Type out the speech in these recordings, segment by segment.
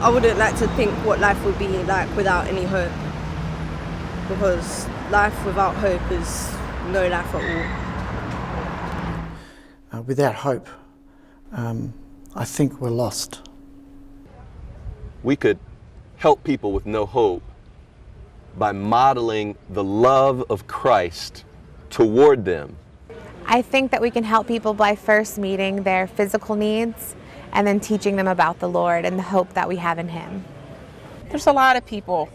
I wouldn't like to think what life would be like without any hope, because life without hope is no life at all. Without hope, I think we're lost. We could help people with no hope by modeling the love of Christ toward them. I think that we can help people by first meeting their physical needs and then teaching them about the Lord and the hope that we have in Him. There's a lot of people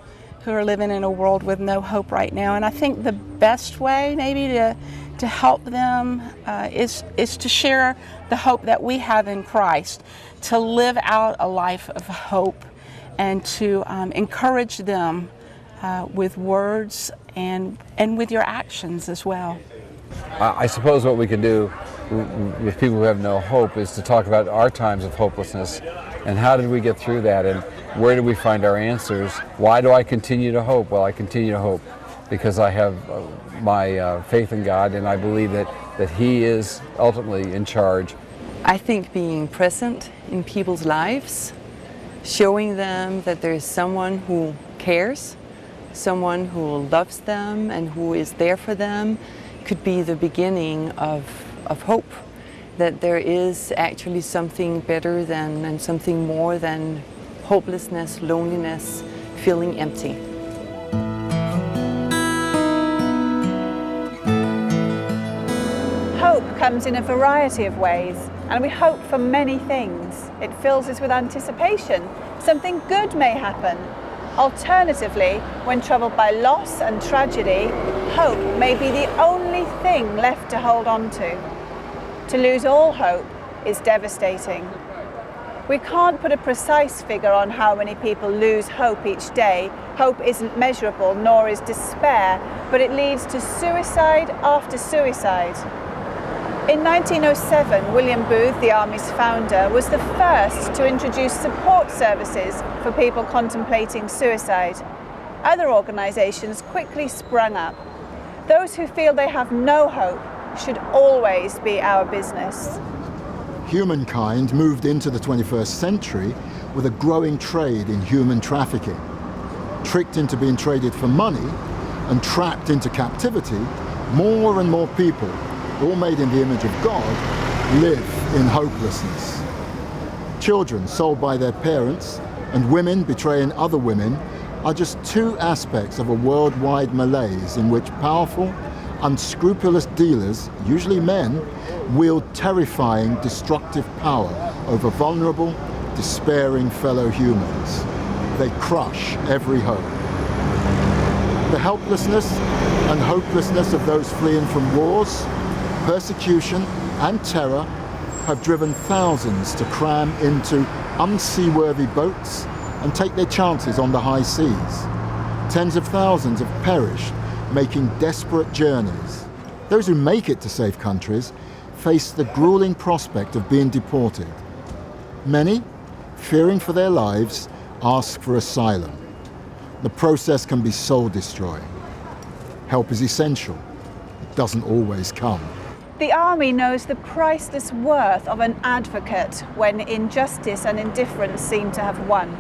who are living in a world with no hope right now, and I think the best way maybe to help them is to share the hope that we have in Christ, to live out a life of hope, and to encourage them with words and with your actions as well. I suppose what we can do with people who have no hope is to talk about our times of hopelessness and how did we get through that and where did we find our answers. Why do I continue to hope? Well, I continue to hope because I have my faith in God, and I believe that He is ultimately in charge. I think being present in people's lives, showing them that there is someone who cares, someone who loves them and who is there for them, could be the beginning of hope, that there is actually something better than and something more than hopelessness, loneliness, feeling empty. Hope comes in a variety of ways, and we hope for many things. It fills us with anticipation. Something good may happen. Alternatively, when troubled by loss and tragedy, hope may be the only thing left to hold on to. To lose all hope is devastating. We can't put a precise figure on how many people lose hope each day. Hope isn't measurable, nor is despair, but it leads to suicide after suicide. In 1907, William Booth, the Army's founder, was the first to introduce support services for people contemplating suicide. Other organisations quickly sprung up. Those who feel they have no hope should always be our business. Humankind moved into the 21st century with a growing trade in human trafficking. Tricked into being traded for money and trapped into captivity, more and more people, all made in the image of God, live in hopelessness. Children sold by their parents and women betraying other women are just two aspects of a worldwide malaise in which powerful, unscrupulous dealers, usually men, wield terrifying, destructive power over vulnerable, despairing fellow humans. They crush every hope. The helplessness and hopelessness of those fleeing from wars, persecution and terror have driven thousands to cram into unseaworthy boats and take their chances on the high seas. Tens of thousands have perished making desperate journeys. Those who make it to safe countries face the grueling prospect of being deported. Many, fearing for their lives, ask for asylum. The process can be soul-destroying. Help is essential. It doesn't always come. The Army knows the priceless worth of an advocate when injustice and indifference seem to have won.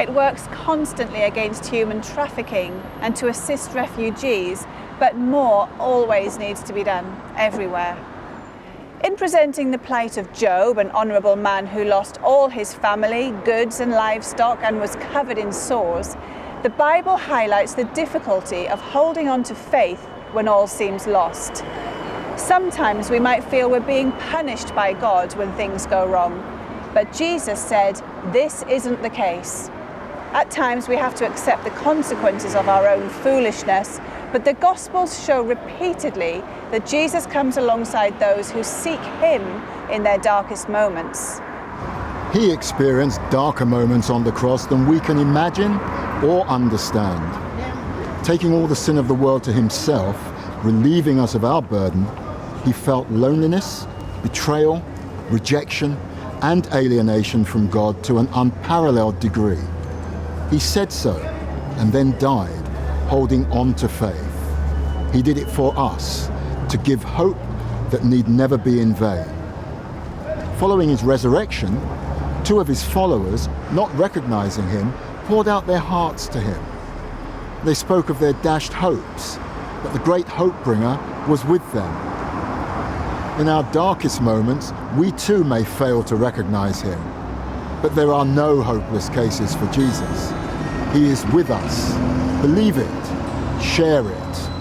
It works constantly against human trafficking and to assist refugees, but more always needs to be done everywhere. In presenting the plight of Job, an honourable man who lost all his family, goods and livestock and was covered in sores, the Bible highlights the difficulty of holding on to faith when all seems lost. Sometimes we might feel we're being punished by God when things go wrong, but Jesus said this isn't the case. At times we have to accept the consequences of our own foolishness, but the Gospels show repeatedly that Jesus comes alongside those who seek Him in their darkest moments. He experienced darker moments on the cross than we can imagine or understand. Taking all the sin of the world to Himself, relieving us of our burden, He felt loneliness, betrayal, rejection, and alienation from God to an unparalleled degree. He said so, and then died, holding on to faith. He did it for us, to give hope that need never be in vain. Following His resurrection, Two of his followers, not recognizing him, poured out their hearts to him. They spoke of their dashed hopes, but the great hope bringer was with them. In our darkest moments, we too may fail to recognize him. But there are no hopeless cases for Jesus. He is with us. Believe it. Share it.